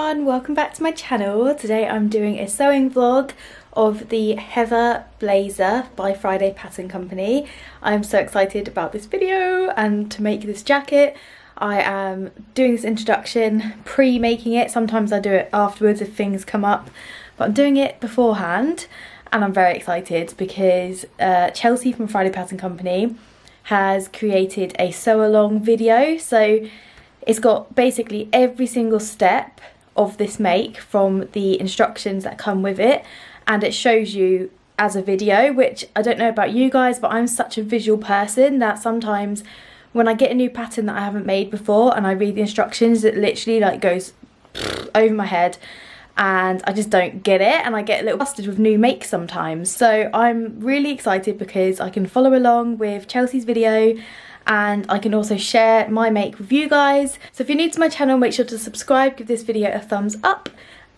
everyone, welcome back to my channel. Today I'm doing a sewing vlog of the Heather blazer by Friday Pattern Company. I'm so excited about this video and to make this jacket. I am doing this introduction, pre-making it. Sometimes I do it afterwards if things come up, but I'm doing it beforehand and I'm very excited because Chelsea from Friday Pattern Company has created a sew along video. So it's got basically every single step of this make from the instructions that come with it, and it shows you as a video, which I don't know about you guys, but I'm such a visual person that sometimes when I get a new pattern that I haven't made before and I read the instructions, it literally like goes over my head and I just don't get it, and I get a little busted with new makes sometimes. So I'm really excited because I can follow along with Chelsea's video and I can also share my make with you guys. So if you're new to my channel, make sure to subscribe, give this video a thumbs up,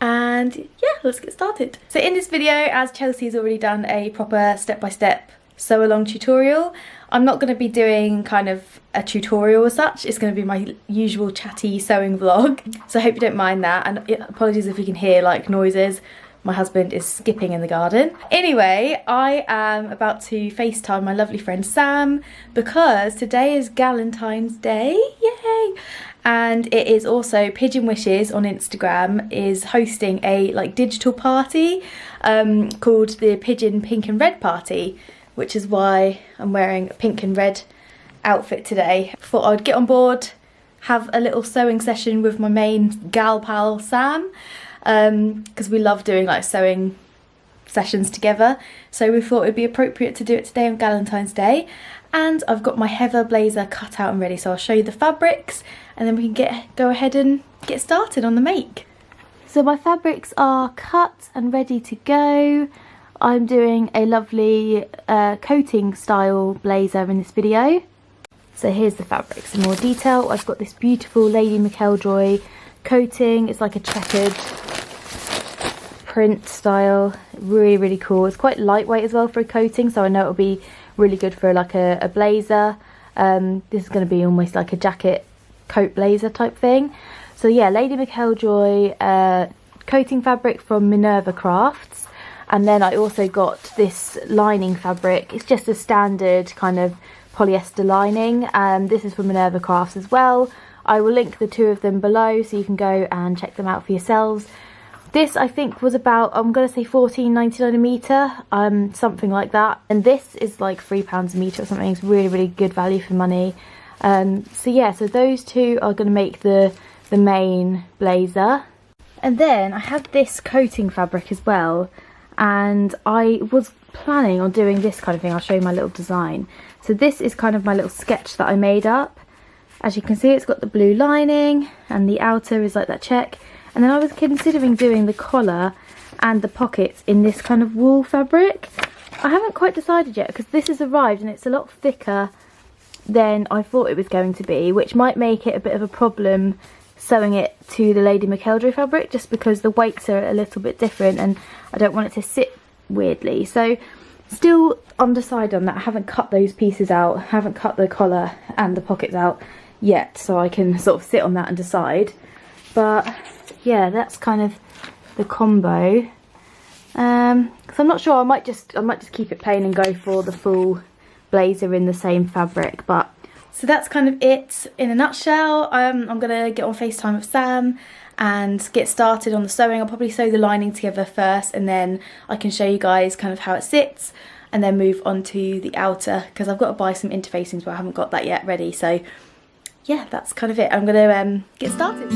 and yeah, let's get started. So in this video, as Chelsea's already done a proper step-by-step sew along tutorial, I'm not going to be doing kind of a tutorial as such. It's going to be my usual chatty sewing vlog, so I hope you don't mind that, and apologies if you can hear like noises. My husband is skipping in the garden. Anyway, I am about to FaceTime my lovely friend Sam because today is Galentine's Day, yay! And it is also Pigeon Wishes on Instagram is hosting a like digital party called the Pigeon Pink and Red Party, which is why I'm wearing a pink and red outfit today. Thought I'd get on board, have a little sewing session with my main gal pal Sam, because we love doing like sewing sessions together, so we thought it'd be appropriate to do it today on Galentine's Day. And I've got my Heather blazer cut out and ready, so I'll show you the fabrics and then we can go ahead and get started on the make. So my fabrics are cut and ready to go. I'm doing a lovely coating style blazer in this video. So here's the fabrics in more detail. I've got this beautiful Lady McElroy coating. It's like a checkered print style, really cool. It's quite lightweight as well for a coating, so I know it'll be really good for like a blazer. This is going to be almost like a jacket coat blazer type thing. So yeah, Lady McElroy coating fabric from Minerva Crafts, and then I also got this lining fabric. It's just a standard kind of polyester lining, and this is from Minerva Crafts as well. I will link the two of them below so you can go and check them out for yourselves. This I think was about, I'm going to say £14.99 a metre, something like that. And this is like £3 a metre or something. It's really good value for money. So yeah, so those two are going to make the main blazer. And then I have this coating fabric as well. And I was planning on doing this kind of thing. I'll show you my little design. So this is kind of my little sketch that I made up. As you can see, it's got the blue lining and the outer is like that check. And then I was considering doing the collar and the pockets in this kind of wool fabric. I haven't quite decided yet because this has arrived and it's a lot thicker than I thought it was going to be, which might make it a bit of a problem sewing it to the Lady McElroy fabric, just because the weights are a little bit different and I don't want it to sit weirdly. So still undecided on that. I haven't cut those pieces out, haven't cut the collar and the pockets out yet, so I can sort of sit on that and decide. But yeah, that's kind of the combo. So I'm not sure. I might just keep it plain and go for the full blazer in the same fabric. But so that's kind of it in a nutshell. I'm gonna get on FaceTime with Sam and get started on the sewing. I'll probably sew the lining together first, and then I can show you guys kind of how it sits, and then move on to the outer because I've got to buy some interfacings, but I haven't got that yet ready. So yeah, that's kind of it. I'm gonna get started.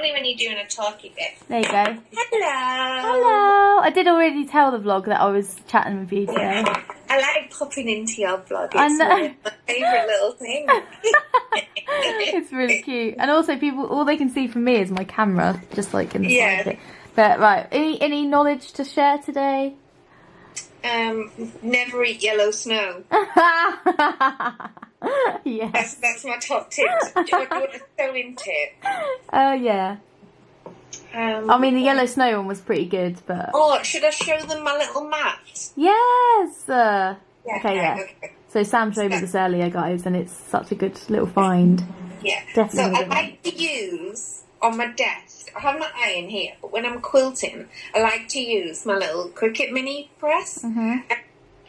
When you're doing a talkie bit. There you go. Hello. Hello. I did already tell the vlog that I was chatting with you today. Yeah. I like popping into your vlog. It's I know. my favourite little thing. It's really cute. And also people, all they can see from me is my camera, just like in the side of it. But right, any knowledge to share today? Never eat yellow snow. Yes. That's my top tip. Do you want a sewing tip? Oh yeah. I mean, the yellow snow one was pretty good, but... Oh, should I show them my little maps? Yes! Yeah, okay, yeah. Okay. So Sam showed me this earlier, guys, and it's such a good little find. Yeah. Definitely. So I like to use on my desk. I have my iron here, but when I'm quilting, I like to use my little Cricut mini press. Mm-hmm.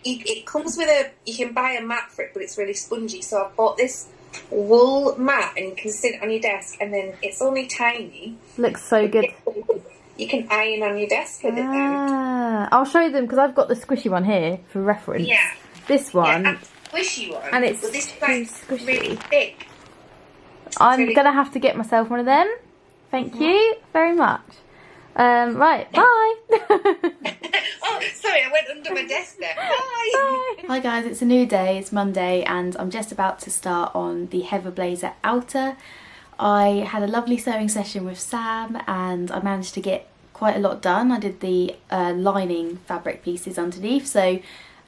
It comes with you can buy a mat for it, but it's really spongy. So I bought this wool mat, and you can sit on your desk, and then it's only tiny. Looks so good. You can iron on your desk with it then. I'll show them because I've got the squishy one here for reference. Yeah. This one. Yeah, squishy one. And it's but this is like squishy. really thick. I'm really going to have to get myself one of them. Thank you very much. Right, bye. Oh, sorry, I went under my desk there. Bye. Bye. Hi guys, it's a new day, it's Monday, and I'm just about to start on the Heather Blazer outer. I had a lovely sewing session with Sam and I managed to get quite a lot done. I did the lining fabric pieces underneath, so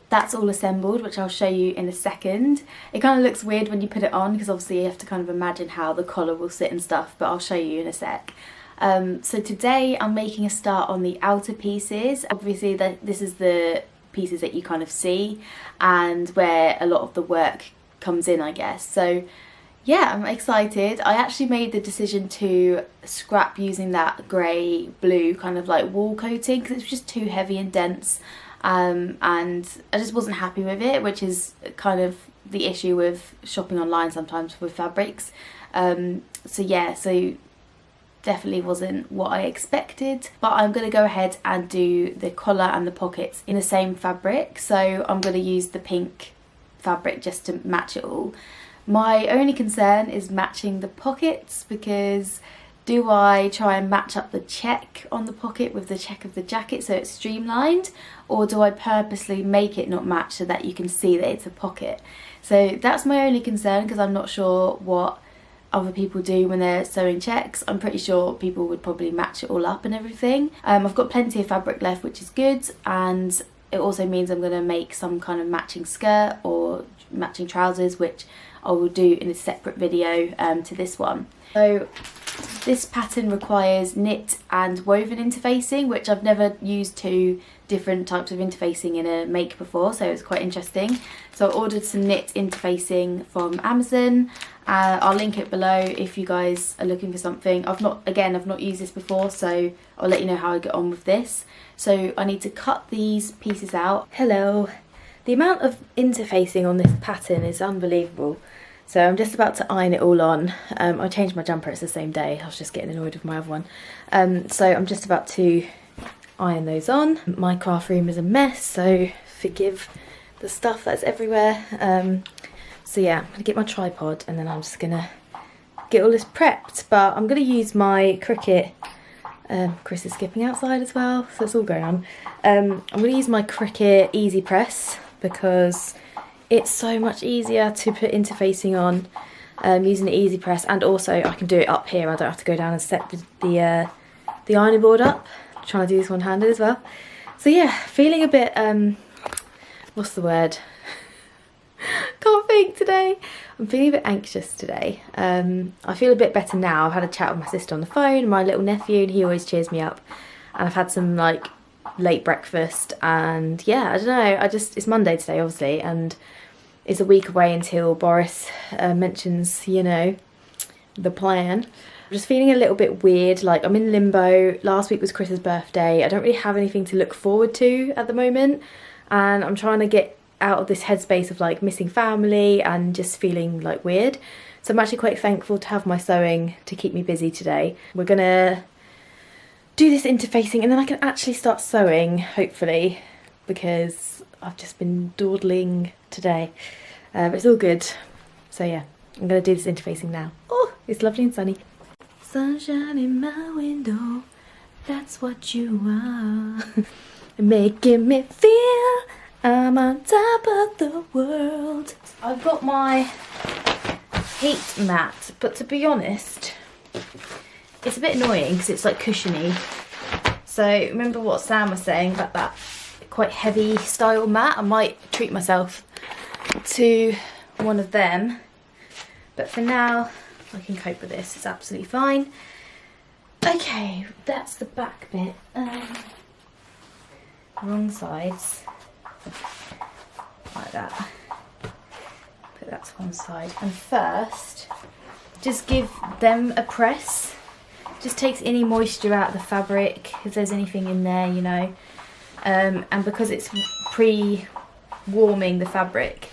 that's all assembled, which I'll show you in a second. It kind of looks weird when you put it on because obviously you have to kind of imagine how the collar will sit and stuff, but I'll show you in a sec. So today I'm making a start on the outer pieces. Obviously this is the pieces that you kind of see and where a lot of the work comes in, I guess. So yeah, I'm excited. I actually made the decision to scrap using that grey blue kind of like wool coating because it's just too heavy and dense, and I just wasn't happy with it, which is kind of the issue with shopping online sometimes with fabrics. So yeah, so definitely wasn't what I expected, but I'm going to go ahead and do the collar and the pockets in the same fabric. So I'm going to use the pink fabric just to match it all. My only concern is matching the pockets, because do I try and match up the check on the pocket with the check of the jacket so it's streamlined, or do I purposely make it not match so that you can see that it's a pocket? So that's my only concern, because I'm not sure what other people do when they're sewing checks. I'm pretty sure people would probably match it all up and everything. I've got plenty of fabric left, which is good, and it also means I'm going to make some kind of matching skirt or matching trousers, which I will do in a separate video to this one. So this pattern requires knit and woven interfacing, which I've never used two different types of interfacing in a make before, so it's quite interesting. So I ordered some knit interfacing from Amazon. I'll link it below if you guys are looking for something. I've not used this before, so I'll let you know how I get on with this. So I need to cut these pieces out. Hello. The amount of interfacing on this pattern is unbelievable. So I'm just about to iron it all on. I changed my jumper, it's the same day. I was just getting annoyed with my other one. So I'm just about to iron those on. My craft room is a mess, so forgive the stuff that's everywhere. So yeah, I'm gonna get my tripod and then I'm just gonna get all this prepped. But I'm gonna use my Cricut. Chris is skipping outside as well, so it's all going on. I'm gonna use my Cricut Easy Press because it's so much easier to put interfacing on using the Easy Press, and also I can do it up here. I don't have to go down and set the ironing board up. I'm trying to do this one-handed as well. So yeah, feeling a bit what's the word? Can't think today. I'm feeling a bit anxious today. I feel a bit better now. I've had a chat with my sister on the phone and my little nephew, and he always cheers me up. And I've had some like late breakfast, and yeah, I don't know, it's Monday today obviously, and it's a week away until Boris mentions, you know, the plan. I'm just feeling a little bit weird, like I'm in limbo. Last week was Chris's birthday. I don't really have anything to look forward to at the moment, and I'm trying to get out of this headspace of like missing family and just feeling like weird. So I'm actually quite thankful to have my sewing to keep me busy today. We're gonna do this interfacing and then I can actually start sewing, hopefully, because I've just been dawdling today. But it's all good. So yeah, I'm gonna do this interfacing now. Oh, it's lovely and sunny. Sunshine in my window, that's what you are. Making me feel I'm on top of the world. I've got my heat mat, but to be honest, it's a bit annoying because it's like cushiony. So remember what Sam was saying about that quite heavy style mat? I might treat myself to one of them. But for now, I can cope with this. It's absolutely fine. Okay, that's the back bit. Wrong sides. Like that. put that to one side. And first, just give them a press. Just takes any moisture out of the fabric, if there's anything in there, you know. And because it's pre-warming the fabric,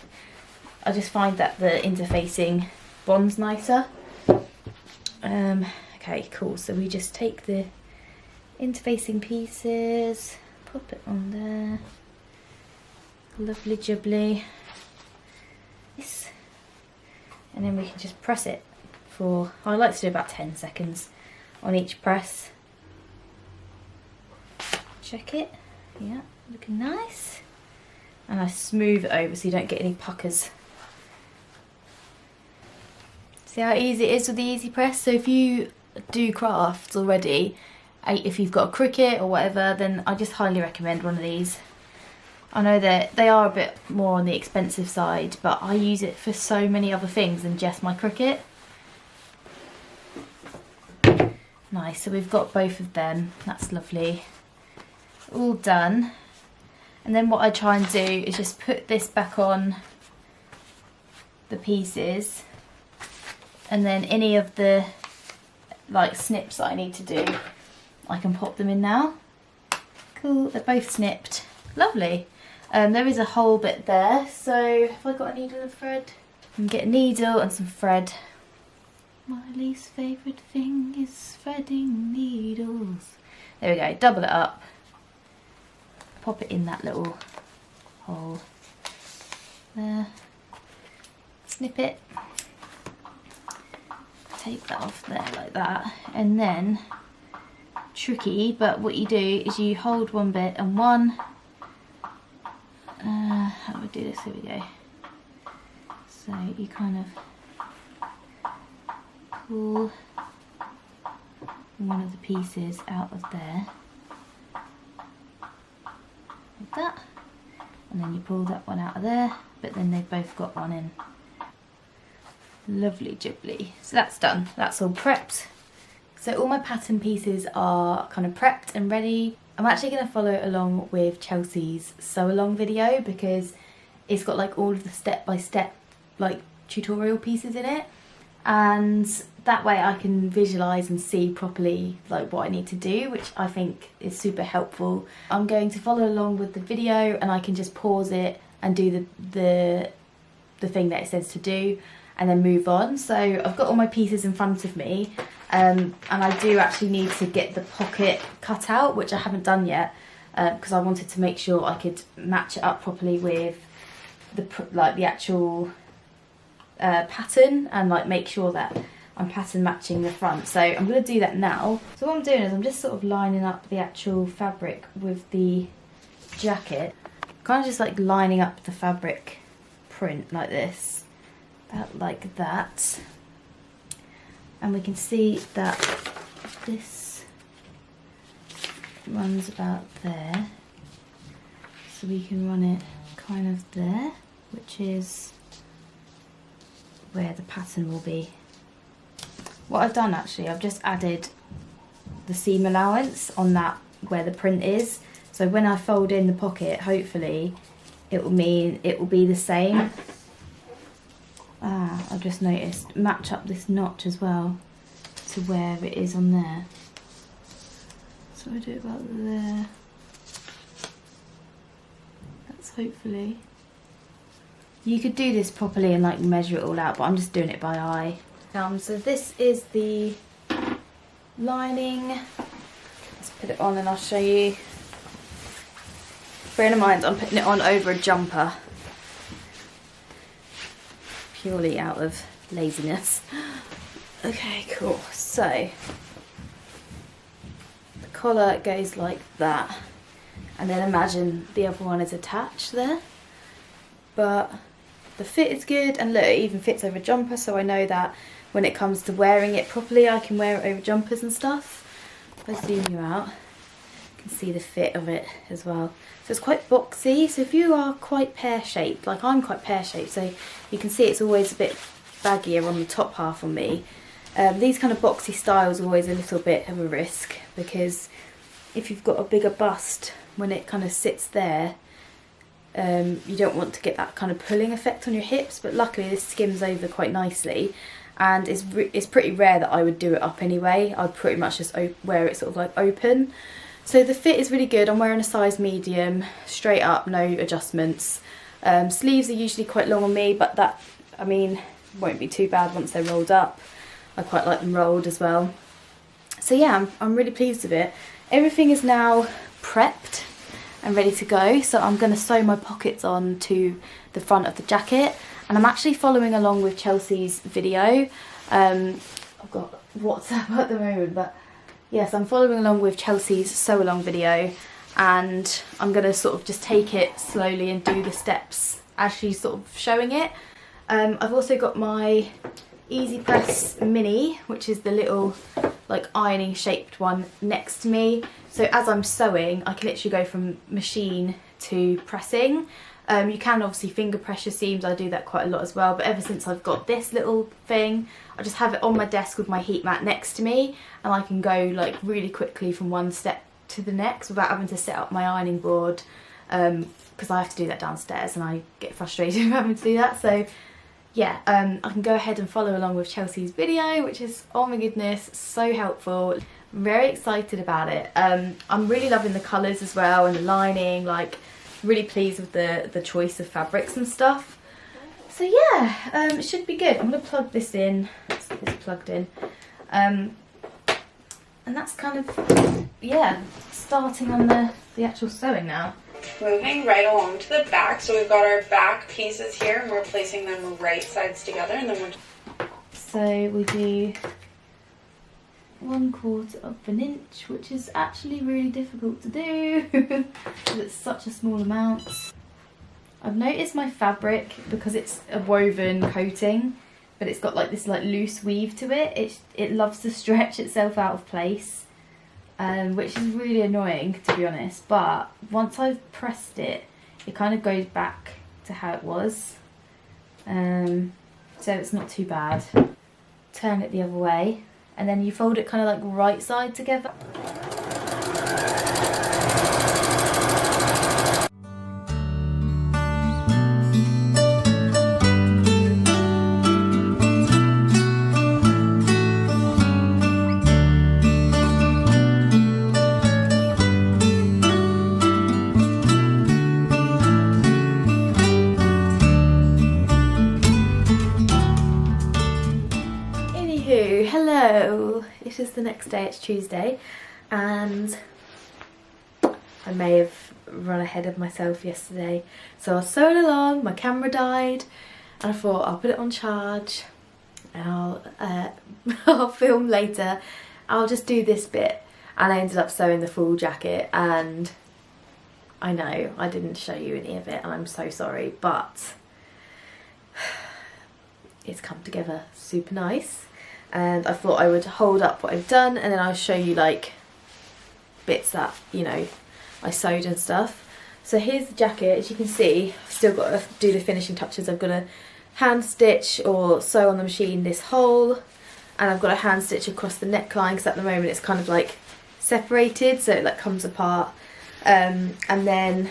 I just find that the interfacing bonds nicer. Okay, cool. So we just take the interfacing pieces, pop it on there. Lovely jubbly. This. And then we can just press it for, I like to do about 10 seconds on each press. Check it. Yeah, looking nice. And I smooth it over so you don't get any puckers. See how easy it is with the easy press? So if you do crafts already, if you've got a Cricut or whatever, then I just highly recommend one of these. I know that they are a bit more on the expensive side, but I use it for so many other things than just my Cricut. Nice, so we've got both of them. That's lovely. All done. And then what I try and do is just put this back on the pieces, and then any of the like snips that I need to do, I can pop them in now. Cool, they're both snipped. Lovely. There is a whole bit there, so have I got a needle and thread? I can get a needle and some thread. My least favourite thing is threading needles. There we go, double it up. Pop it in that little hole there. Snip it. Take that off there like that. And then, tricky, but what you do is you hold one bit and one. How do I do this? Here we go. So you kind of pull one of the pieces out of there, like that, and then you pull that one out of there, but then they've both got one in. Lovely jubbly. So that's done, that's all prepped. So all my pattern pieces are kind of prepped and ready. I'm actually going to follow along with Chelsea's sew along video because it's got like all of the step-by-step like tutorial pieces in it, and that way I can visualise and see properly like what I need to do, which I think is super helpful. I'm going to follow along with the video and I can just pause it and do the thing that it says to do and then move on. So I've got all my pieces in front of me, and I do actually need to get the pocket cut out, which I haven't done yet because I wanted to make sure I could match it up properly with the actual pattern, and like make sure that I'm pattern matching the front. So I'm going to do that now. So what I'm doing is I'm just sort of lining up the actual fabric with the jacket, kind of just like lining up the fabric print like this, about like that, and we can see that this runs about there, so we can run it kind of there, which is where the pattern will be. What I've done actually, I've just added the seam allowance on that where the print is, so when I fold in the pocket, hopefully it will mean it will be the same. I've just noticed, match up this notch as well to where it is on there. So I do it about there. That's hopefully. You could do this properly and like measure it all out, but I'm just doing it by eye. So this is the lining. Let's put it on and I'll show you. Bearing in mind I'm putting it on over a jumper, purely out of laziness. Okay, cool. So the collar goes like that, and then imagine the other one is attached there, but the fit is good, and look, it even fits over a jumper, so I know that when it comes to wearing it properly I can wear it over jumpers and stuff. If I zoom you out, you can see the fit of it as well. So it's quite boxy, so if you are quite pear-shaped, like I'm quite pear-shaped, so you can see it's always a bit baggier on the top half on me. These kind of boxy styles are always a little bit of a risk, because if you've got a bigger bust, when it kind of sits there, You don't want to get that kind of pulling effect on your hips, but luckily this skims over quite nicely, and it's pretty rare that I would do it up anyway. I'd pretty much just wear it sort of like open. So the fit is really good. I'm wearing a size medium, straight up, no adjustments. Sleeves are usually quite long on me, but that, I mean, won't be too bad once they're rolled up. I quite like them rolled as well. So yeah, I'm really pleased with it. Everything is now prepped and ready to go, so I'm going to sew my pockets on to the front of the jacket, and I'm actually following along with Chelsea's video. I've got WhatsApp at the moment, but yes, I'm following along with Chelsea's sew along video, and I'm going to sort of just take it slowly and do the steps as she's sort of showing it. I've also got my Easy Press Mini, which is the little like ironing shaped one, next to me, so as I'm sewing I can literally go from machine to pressing. You can obviously finger press your seams, I do that quite a lot as well, but ever since I've got this little thing, I just have it on my desk with my heat mat next to me, and I can go like really quickly from one step to the next without having to set up my ironing board, because I have to do that downstairs and I get frustrated with having to do that. So yeah, I can go ahead and follow along with Chelsea's video, which is, oh my goodness, so helpful. I'm very excited about it. I'm really loving the colours as well, and the lining, like really pleased with the choice of fabrics and stuff. So yeah, it should be good. I'm going to plug this in. Let's get this plugged in. And that's kind of, yeah, starting on the actual sewing now. Moving right along to the back, so we've got our back pieces here and we're placing them right sides together, and then we're... So we do 1/4 of an inch, which is actually really difficult to do because it's such a small amount. I've noticed my fabric, because it's a woven coating, but it's got like this like loose weave to it, it loves to stretch itself out of place. Which is really annoying, to be honest, but once I've pressed it, it kind of goes back to how it was, so it's not too bad. Turn it the other way, and then you fold it kind of like right side together. Hello, it is the next day, it's Tuesday, and I may have run ahead of myself yesterday. So I was sewing along, my camera died, and I thought I'll put it on charge and I'll film later. I'll just do this bit, and I ended up sewing the full jacket, and I know I didn't show you any of it and I'm so sorry, but it's come together super nice. And I thought I would hold up what I've done, and then I'll show you like bits that, you know, I sewed and stuff. So here's the jacket. As you can see, I've still got to do the finishing touches. I've got to hand stitch or sew on the machine this hole, and I've got a hand stitch across the neckline, because at the moment it's kind of like separated, so it like comes apart. And then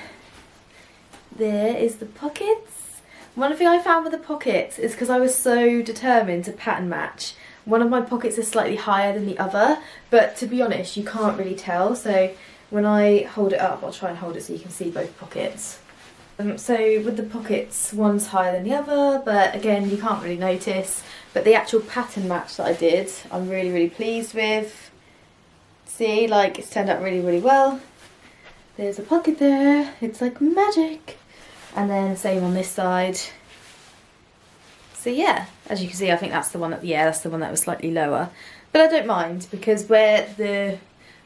there is the pockets. One thing I found with the pockets is, because I was so determined to pattern match, one of my pockets is slightly higher than the other, but to be honest you can't really tell, so when I hold it up, I'll try and hold it so you can see both pockets. So with the pockets, one's higher than the other, but again you can't really notice. But the actual pattern match that I did, I'm really pleased with. See, like, it's turned out really well. There's a pocket there, it's like magic. And then same on this side. So yeah, as you can see, I think that's the one that, yeah, that's the one that was slightly lower. But I don't mind, because where the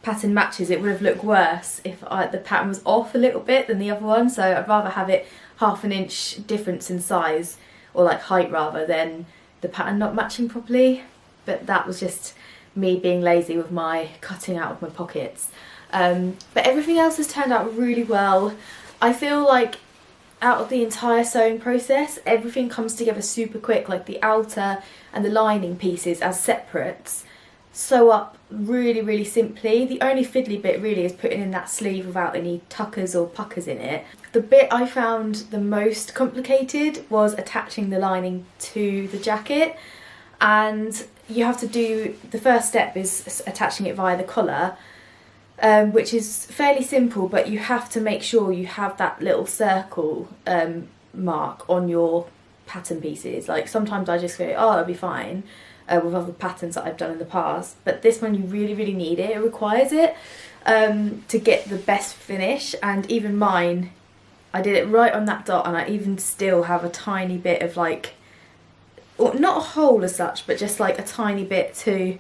pattern matches, it would have looked worse if the pattern was off a little bit than the other one. So I'd rather have it 1/2 inch difference in size, or like height rather, than the pattern not matching properly. But that was just me being lazy with my cutting out of my pockets. But everything else has turned out really well. I feel like out of the entire sewing process, everything comes together super quick, like the outer and the lining pieces as separates sew up really simply. The only fiddly bit really is putting in that sleeve without any tuckers or puckers in it. The bit I found the most complicated was attaching the lining to the jacket, and you have to do, the first step is attaching it via the collar, which is fairly simple, but you have to make sure you have that little circle mark on your pattern pieces. Like sometimes I just go, oh, that'll be fine, with other patterns that I've done in the past, but this one you really need it. It requires it to get the best finish, and even mine, I did it right on that dot, and I even still have a tiny bit of like, or not a hole as such, but just like a tiny bit to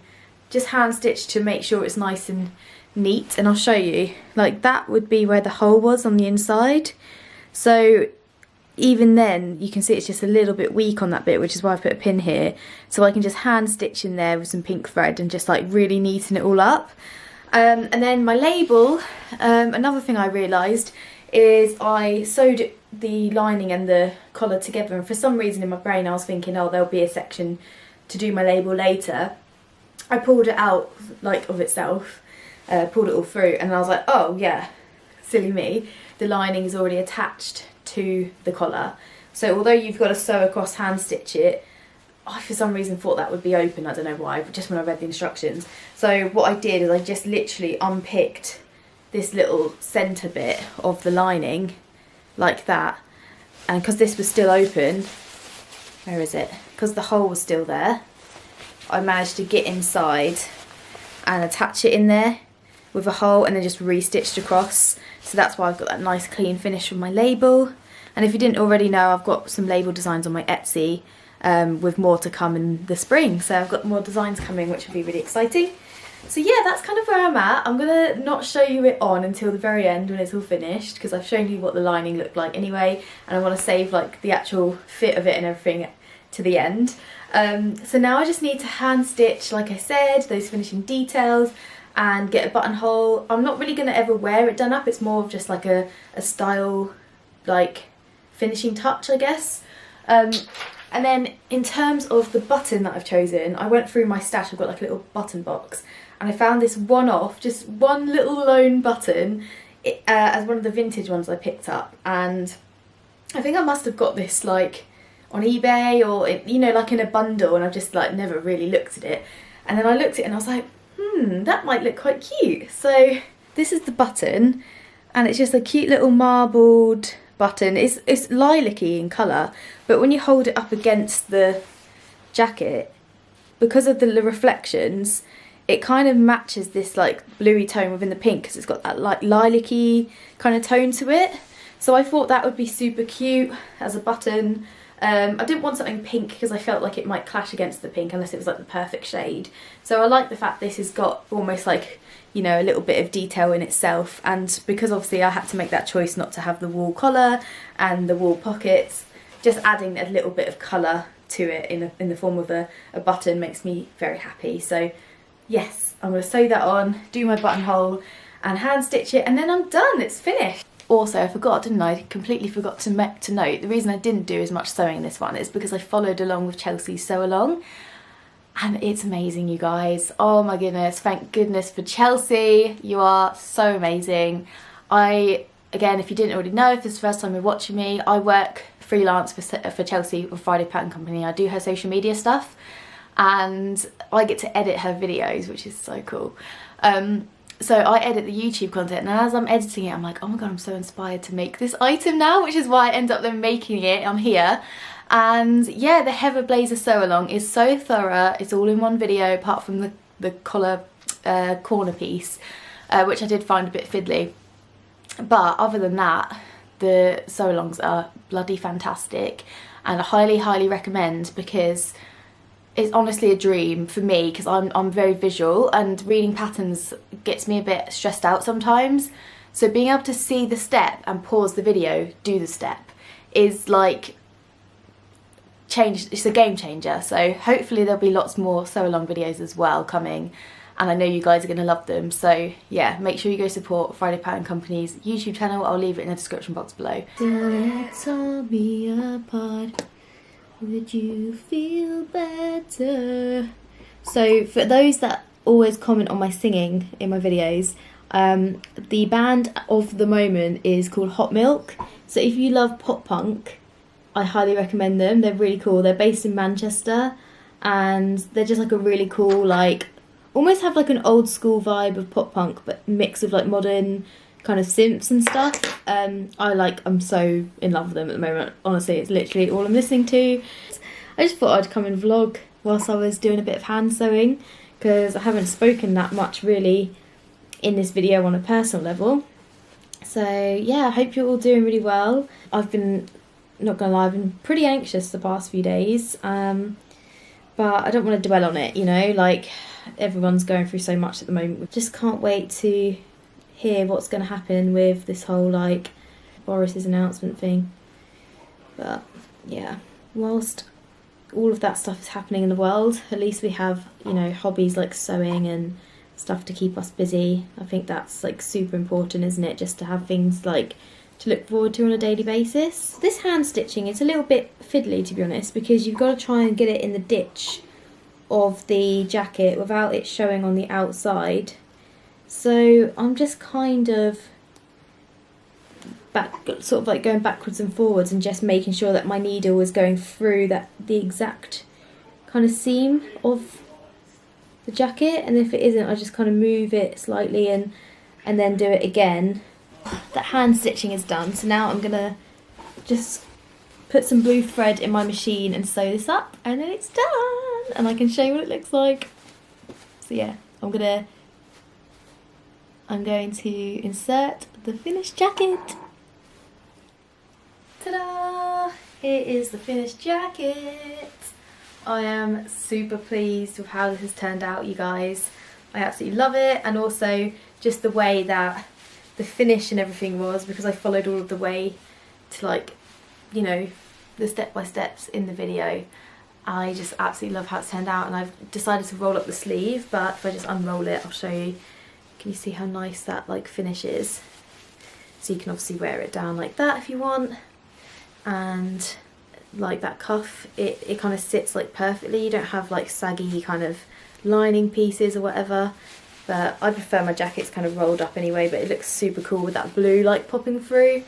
just hand stitch to make sure it's nice and neat. And I'll show you, like that would be where the hole was on the inside, so even then you can see it's just a little bit weak on that bit, which is why I've put a pin here, so I can just hand stitch in there with some pink thread and just like really neaten it all up. And then my label, another thing I realised is I sewed the lining and the collar together, and for some reason in my brain I was thinking, oh, there'll be a section to do my label later. I pulled it out like of itself, pulled it all through, and I was like, oh yeah, silly me, the lining is already attached to the collar, so although you've got to sew across, hand stitch it, I for some reason thought that would be open, I don't know why, but just when I read the instructions. So what I did is I just literally unpicked this little centre bit of the lining like that, and because this was still open, where is it, because the hole was still there, I managed to get inside and attach it in there with a hole, and then just re-stitched across. So that's why I've got that nice clean finish from my label. And if you didn't already know, I've got some label designs on my Etsy, with more to come in the spring. So I've got more designs coming, which will be really exciting. So yeah, that's kind of where I'm at. I'm gonna not show you it on until the very end when it's all finished, because I've shown you what the lining looked like anyway, and I want to save like the actual fit of it and everything to the end. So now I just need to hand stitch, like I said, those finishing details and get a buttonhole. I'm not really going to ever wear it done up, it's more of just like a style, like finishing touch, I guess. And then in terms of the button that I've chosen, I went through my stash, I've got like a little button box, and I found this one-off, just one little lone button, as one of the vintage ones I picked up, and I think I must have got this like on eBay or, you know, like in a bundle, and I've just like never really looked at it. And then I looked at it and I was like, that might look quite cute. So this is the button, and it's just a cute little marbled button. It's lilac-y in colour, but when you hold it up against the jacket, because of the reflections, it kind of matches this like bluey tone within the pink, because it's got that like lilac-y kind of tone to it. So I thought that would be super cute as a button. I didn't want something pink because I felt like it might clash against the pink unless it was like the perfect shade. So I like the fact this has got almost like, you know, a little bit of detail in itself, and because obviously I had to make that choice not to have the wool collar and the wool pockets, just adding a little bit of colour to it in the form of a button makes me very happy. So yes, I'm going to sew that on, do my buttonhole and hand stitch it, and then I'm done, it's finished. Also, I forgot, didn't I? Completely forgot to note, the reason I didn't do as much sewing in this one is because I followed along with Chelsea's sew along, and it's amazing, you guys. Oh my goodness, thank goodness for Chelsea. You are so amazing. Again, if you didn't already know, if this is the first time you're watching me, I work freelance for Chelsea or Friday Pattern Company. I do her social media stuff, and I get to edit her videos, which is so cool. So I edit the YouTube content, and as I'm editing it, I'm like, oh my god, I'm so inspired to make this item now, which is why I end up then making it. I'm here. And yeah, the Heather Blazer sew along is so thorough. It's all in one video, apart from the collar corner piece, which I did find a bit fiddly. But other than that, the sew alongs are bloody fantastic, and I highly recommend, because it's honestly a dream for me, because I'm very visual, and reading patterns gets me a bit stressed out sometimes. So being able to see the step and pause the video, do the step, is like it's a game changer. So hopefully there'll be lots more sew along videos as well coming, and I know you guys are going to love them. So yeah, make sure you go support Friday Pattern Company's YouTube channel. I'll leave it in the description box below. Let's all be apart. Would you feel better? So for those that always comment on my singing in my videos. The band of the moment is called Hot Milk. So if you love pop punk, I highly recommend them. They're really cool. They're based in Manchester, and they're just like a really cool, like, almost have like an old school vibe of pop punk, but mix of like modern kind of synths and stuff. I'm so in love with them at the moment. Honestly, it's literally all I'm listening to. I just thought I'd come and vlog whilst I was doing a bit of hand sewing, because I haven't spoken that much really in this video on a personal level. So yeah, I hope you're all doing really well. I've been, not gonna lie, I've been pretty anxious the past few days, but I don't want to dwell on it, you know, like everyone's going through so much at the moment. We just can't wait to hear what's going to happen with this whole like Boris's announcement thing. But yeah, whilst all of that stuff is happening in the world, at least we have, you know, hobbies like sewing and stuff to keep us busy. I think that's like super important, isn't it, just to have things like to look forward to on a daily basis. This hand stitching is a little bit fiddly, to be honest, because you've got to try and get it in the ditch of the jacket without it showing on the outside. So I'm just kind of sort of like going backwards and forwards and just making sure that my needle is going through the exact kind of seam of the jacket, and if it isn't, I just kind of move it slightly and then do it again. That hand stitching is done, so now I'm gonna just put some blue thread in my machine and sew this up, and then it's done and I can show you what it looks like. So yeah, I'm going to insert the finished jacket. Ta-da! Here is the finished jacket. I am super pleased with how this has turned out, you guys. I absolutely love it, and also just the way that the finish and everything was, because I followed all of the way to, like, you know, the step-by-steps in the video. I just absolutely love how it's turned out, and I've decided to roll up the sleeve, but if I just unroll it, I'll show you. Can you see how nice that like finish is? So you can obviously wear it down like that if you want, and like that cuff, it kind of sits like perfectly. You don't have like saggy kind of lining pieces or whatever, but I prefer my jackets kind of rolled up anyway, but it looks super cool with that blue like popping through.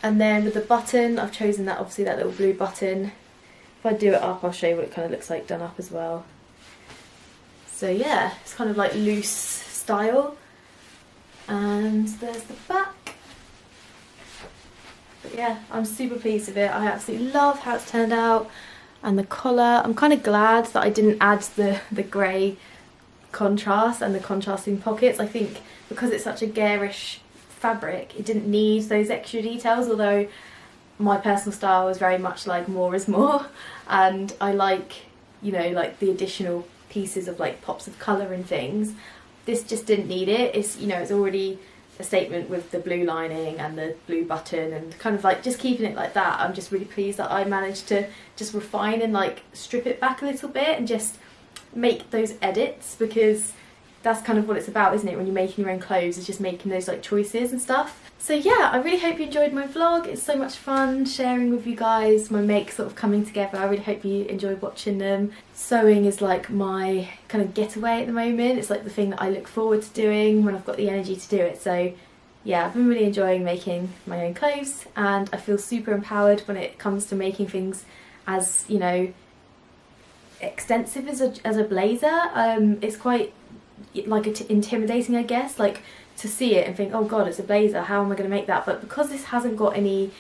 And then with the button, I've chosen that, obviously, that little blue button. If I do it up, I'll show you what it kind of looks like done up as well. So yeah, it's kind of like loose style. And there's the back. But yeah, I'm super pleased with it. I absolutely love how it's turned out. And the collar, I'm kind of glad that I didn't add the grey contrast and the contrasting pockets. I think because it's such a garish fabric, it didn't need those extra details, although my personal style is very much like more is more, and I like, you know, like the additional pieces of like pops of colour and things. This just didn't need it. It's, you know, it's already a statement with the blue lining and the blue button, and kind of like just keeping it like that. I'm just really pleased that I managed to just refine and like strip it back a little bit and just make those edits, because that's kind of what it's about, isn't it, when you're making your own clothes, is just making those like choices and stuff. So yeah, I really hope you enjoyed my vlog. It's so much fun sharing with you guys my makes sort of coming together. I really hope you enjoyed watching them. Sewing is like my kind of getaway at the moment. It's like the thing that I look forward to doing when I've got the energy to do it. So yeah, I've been really enjoying making my own clothes, and I feel super empowered when it comes to making things as, you know, extensive as a blazer. It's quite like intimidating, I guess, like to see it and think, oh god, it's a blazer, how am I going to make that? But because this hasn't got any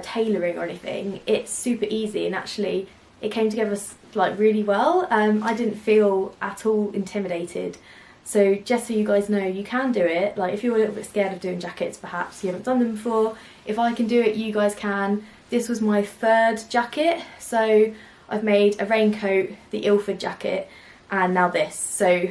tailoring or anything, it's super easy, and actually it came together like really well. I didn't feel at all intimidated. So just so you guys know, you can do it. Like if you're a little bit scared of doing jackets, perhaps you haven't done them before, if I can do it, you guys can. This was my third jacket, so I've made a raincoat, the Ilford jacket, and now this. So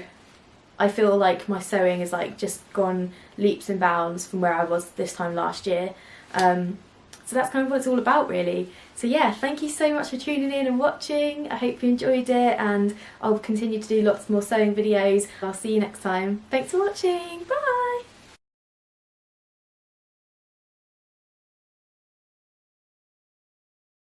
I feel like my sewing has like just gone leaps and bounds from where I was this time last year. So that's kind of what it's all about, really. So yeah, thank you so much for tuning in and watching. I hope you enjoyed it, and I'll continue to do lots more sewing videos. I'll see you next time. Thanks for watching. Bye.